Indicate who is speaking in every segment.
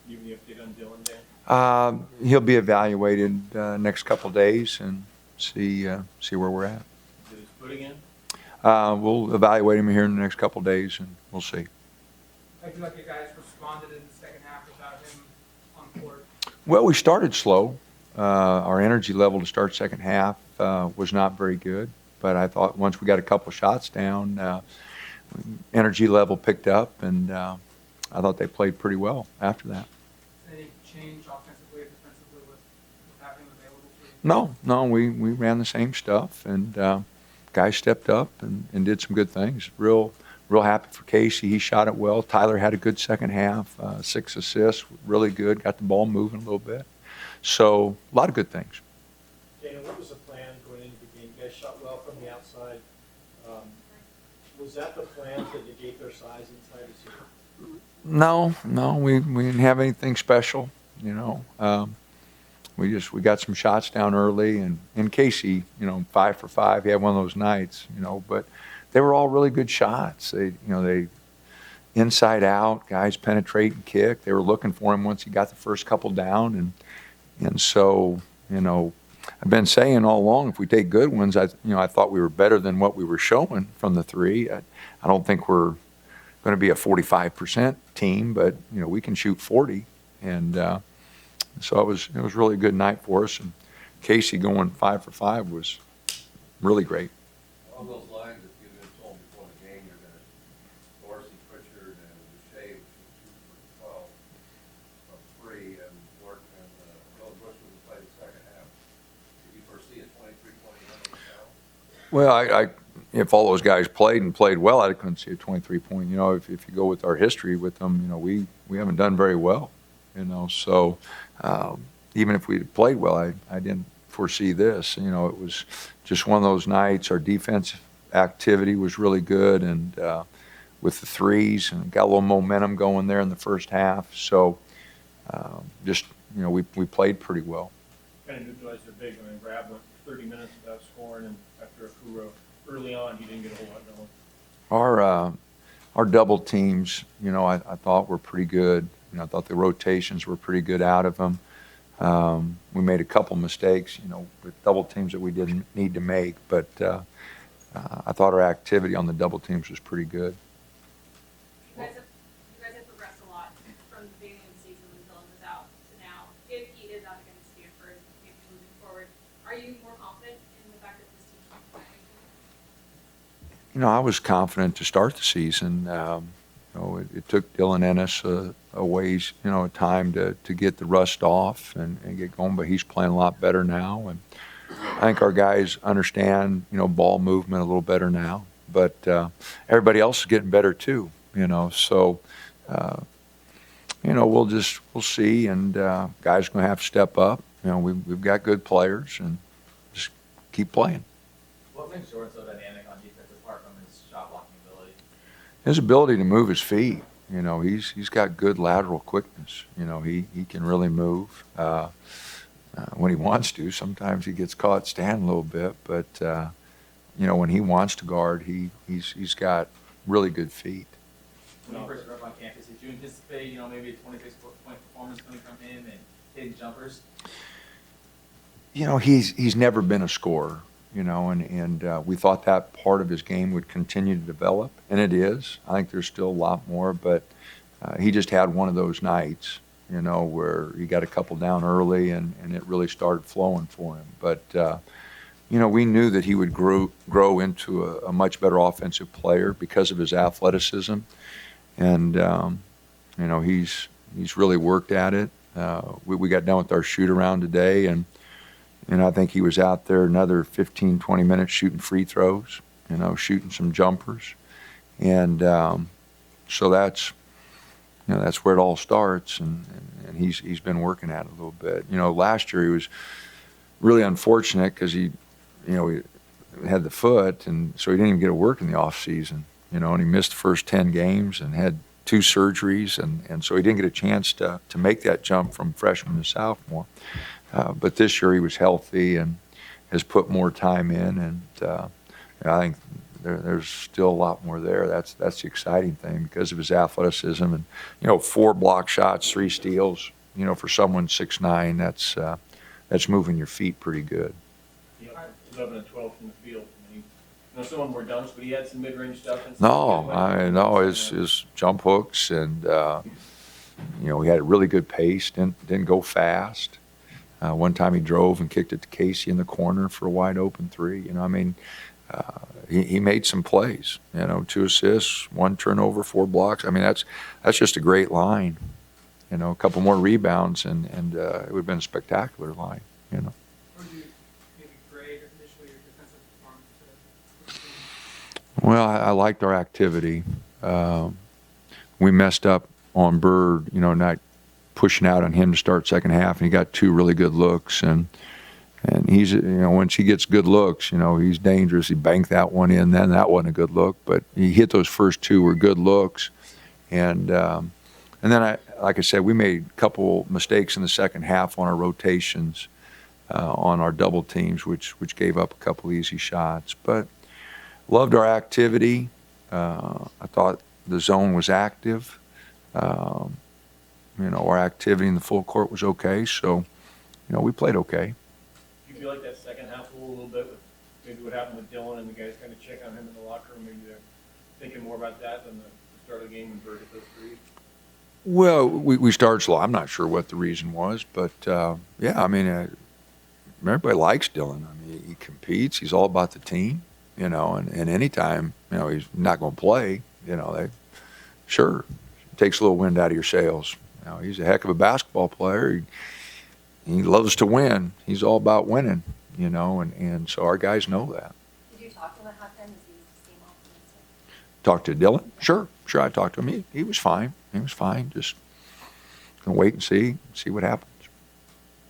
Speaker 1: Give me an update on Dylan, Dan?
Speaker 2: He'll be evaluated next couple days and see where we're at.
Speaker 1: Did his foot again?
Speaker 2: We'll evaluate him here in the next couple days, and we'll see.
Speaker 3: I feel like you guys responded in the second half without him on court.
Speaker 2: Well, we started slow. Our energy level to start second half was not very good, but I thought once we got a couple shots down, energy level picked up, and I thought they played pretty well after that.
Speaker 3: Any change offensively or defensively with having him available for you?
Speaker 2: No, we ran the same stuff, and guys stepped up and did some good things. Real happy for Casey. He shot it well. Tyler had a good second half, 6 assists, really good. Got the ball moving a little bit. So a lot of good things.
Speaker 1: Dana, what was the plan going into the game? You guys shot well from the outside. Was that the plan to negate their size inside the city?
Speaker 2: No, we didn't have anything special. We got some shots down early, and Casey, 5 for 5. He had one of those nights, but they were all really good shots. They inside out, guys penetrate and kick. They were looking for him once he got the first couple down, and so I've been saying all along, if we take good ones, I thought we were better than what we were showing from the three. I don't think we're going to be a 45% team, but we can shoot 40, and so it was really a good night for us. And Casey going 5 for 5 was really great.
Speaker 4: Along those lines, if you had told before the game you're going to Dorsey, Pritchard, and Shea shoot for 12 from 3 and work and Bill Bush would play the second half, did you foresee a 23-point win now?
Speaker 2: Well, if all those guys played well, I couldn't see a 23-point. If you go with our history with them, we haven't done very well. So even if we had played well, I didn't foresee this. It was just one of those nights. Our defensive activity was really good, and with the threes, and got a little momentum going there in the first half. So we played pretty well.
Speaker 1: Kind of neutralized their big. Brad went 30 minutes without scoring, and after a Kuro early on, he didn't get a whole lot going.
Speaker 2: Our double teams, I thought were pretty good. I thought the rotations were pretty good out of them. We made a couple mistakes, with double teams that we didn't need to make, but I thought our activity on the double teams was pretty good.
Speaker 5: You guys have progressed a lot from the beginning of the season when Dylan was out to now. If he is out against Stanford, maybe moving forward, are you more confident in the fact that this team can play?
Speaker 2: I was confident to start the season. It took Dylan Ennis a ways, a time to get the rust off and get going, but he's playing a lot better now. And I think our guys understand, ball movement a little better now. But everybody else is getting better too, So, we'll see, and guys are going to have to step up. We've got good players, and just keep playing.
Speaker 6: What makes Jordan so dynamic on defense apart from his shot blocking ability?
Speaker 2: His ability to move his feet, he's got good lateral quickness. He can really move when he wants to. Sometimes he gets caught standing a little bit, but when he wants to guard, he's got really good feet.
Speaker 6: When you first grew up on campus, did you anticipate, maybe a 26-point performance coming from him and hitting jumpers?
Speaker 2: He's never been a scorer. And we thought that part of his game would continue to develop, and it is. I think there's still a lot more, but he just had one of those nights, where he got a couple down early, and it really started flowing for him. But, we knew that he would grow into a much better offensive player because of his athleticism, and, he's really worked at it. We got done with our shoot-around today, and I think he was out there another 15, 20 minutes shooting free throws, shooting some jumpers. And so that's where it all starts, and he's been working at it a little bit. Last year he was really unfortunate because he had the foot, and so he didn't even get to work in the off season, and he missed the first 10 games and had 2 surgeries, and so he didn't get a chance to make that jump from freshman to sophomore. But this year he was healthy and has put more time in, and I think there's still a lot more there. That's the exciting thing because of his athleticism and, 4 block shots, 3 steals. For someone 6'9", that's moving your feet pretty good.
Speaker 1: Yeah, 11 and 12 from the field. I mean, some of them were dunks, but he had some mid-range stuff. And
Speaker 2: No, I know his jump hooks and, he had a really good pace, didn't go fast. One time he drove and kicked it to Casey in the corner for a wide open 3. He made some plays, 2 assists, 1 turnover, 4 blocks. I mean, that's just a great line. A couple more rebounds and it would have been a spectacular line,
Speaker 3: Or do you maybe grade initially your defensive performance to the team?
Speaker 2: Well, I liked our activity. We messed up on Bird, not pushing out on him to start second half, and he got 2 really good looks. And he's, once he gets good looks, he's dangerous. He banked that one in, then that wasn't a good look, but he hit those first 2 were good looks. And then like I said, we made a couple mistakes in the second half on our rotations, on our double teams, which gave up a couple easy shots. But loved our activity. I thought the zone was active. Our activity in the full court was okay. So, we played okay.
Speaker 1: Do you feel like that second half a little bit with maybe what happened with Dylan and the guys kind of check on him in the locker room? Maybe they're thinking more about that than the start of the game when Bird hit those 3s?
Speaker 2: Well, we started slow. I'm not sure what the reason was, but yeah, I mean, everybody likes Dylan. I mean, he competes. He's all about the team, and anytime, he's not going to play, sure, it takes a little wind out of your sails. He's a heck of a basketball player. He loves to win. He's all about winning, and so our guys know that.
Speaker 7: Did you talk to him at halftime? Does he seem optimistic?
Speaker 2: Talk to Dylan? Sure, I talked to him. He was fine. He was fine. Just gonna wait and see what happens.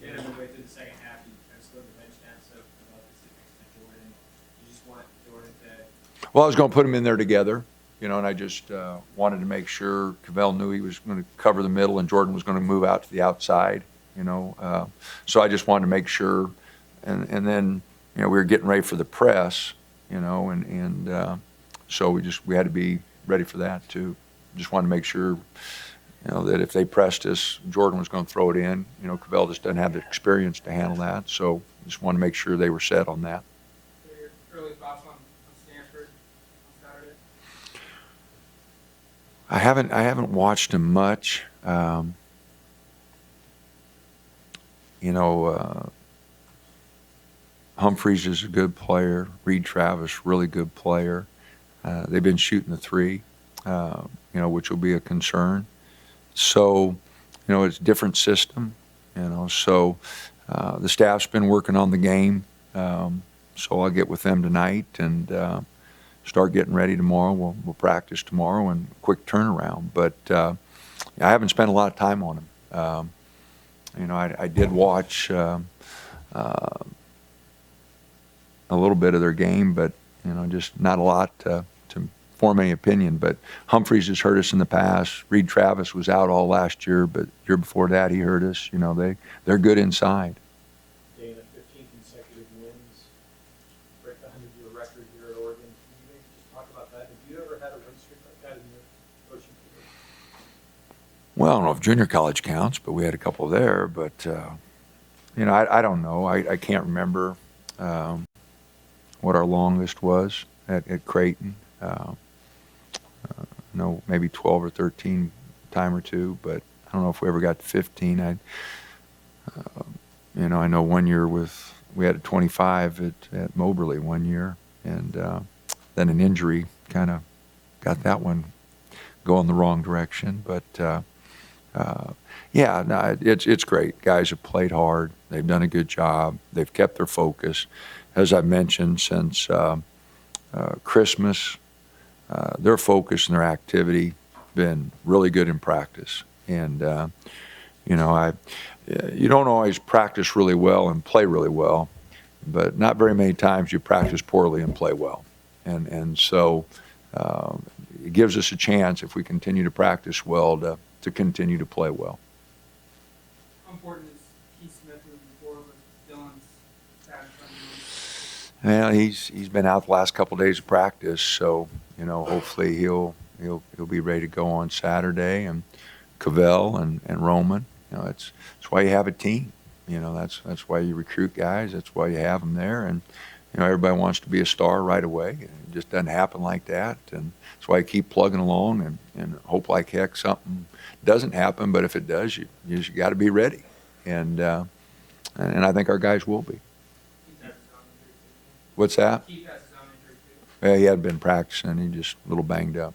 Speaker 6: Yeah, midway through the second half, you kind of slowed the bench down, so about this next to Jordan. You just want Jordan to.
Speaker 2: Well, I was going to put them in there together, and I just wanted to make sure Cavell knew he was going to cover the middle and Jordan was going to move out to the outside, So I just wanted to make sure, and then we were getting ready for the press, so we had to be ready for that too. Just wanted to make sure, that if they pressed us, Jordan was going to throw it in. Cavell just doesn't have the experience to handle that, so just wanted to make sure they were set on that.
Speaker 3: So your early thoughts on Stanford on Saturday?
Speaker 2: I haven't watched him much. Humphreys is a good player. Reed Travis, really good player. They've been shooting the 3, which will be a concern. So, it's a different system, So the staff's been working on the game. So I'll get with them tonight and start getting ready tomorrow. We'll practice tomorrow and quick turnaround. But I haven't spent a lot of time on them. I did watch a little bit of their game, but just not a lot to form any opinion. But Humphreys has hurt us in the past. Reed Travis was out all last year, but year before that he hurt us. They're good inside.
Speaker 1: Dana, 15 consecutive wins, break the 100-year record here at Oregon. Can you maybe just talk about that? Have you ever had a win streak like that in your coaching career?
Speaker 2: Well, I don't know if junior college counts, but we had a couple there. But I don't know. I can't remember what our longest was at Creighton. No, maybe 12 or 13 time or two, but I don't know if we ever got to 15. I know one year we had a 25 at Moberly one year, and then an injury kind of got that one going the wrong direction. But yeah, no, it's great. Guys have played hard. They've done a good job. They've kept their focus. As I mentioned, since Christmas, their focus and their activity been really good in practice. And you don't always practice really well and play really well, but not very many times you practice poorly and play well. And so it gives us a chance, if we continue to practice well, to continue to play well.
Speaker 3: How important is Keith Smith moving forward with Dylan's status on
Speaker 2: Well, he's been out the last couple days of practice, so you know, hopefully he'll be ready to go on Saturday. And Cavell and Roman, you know, that's why you have a team. You know, that's why you recruit guys. That's why you have them there. And you know, everybody wants to be a star right away. It just doesn't happen like that. And that's why I keep plugging along and hope like heck something doesn't happen. But if it does, you got to be ready. And I think our guys will be.
Speaker 3: Keith has his own injury too.
Speaker 2: What's that?
Speaker 3: Keith has his own injury too.
Speaker 2: Yeah, he had been practicing. He just a little banged up.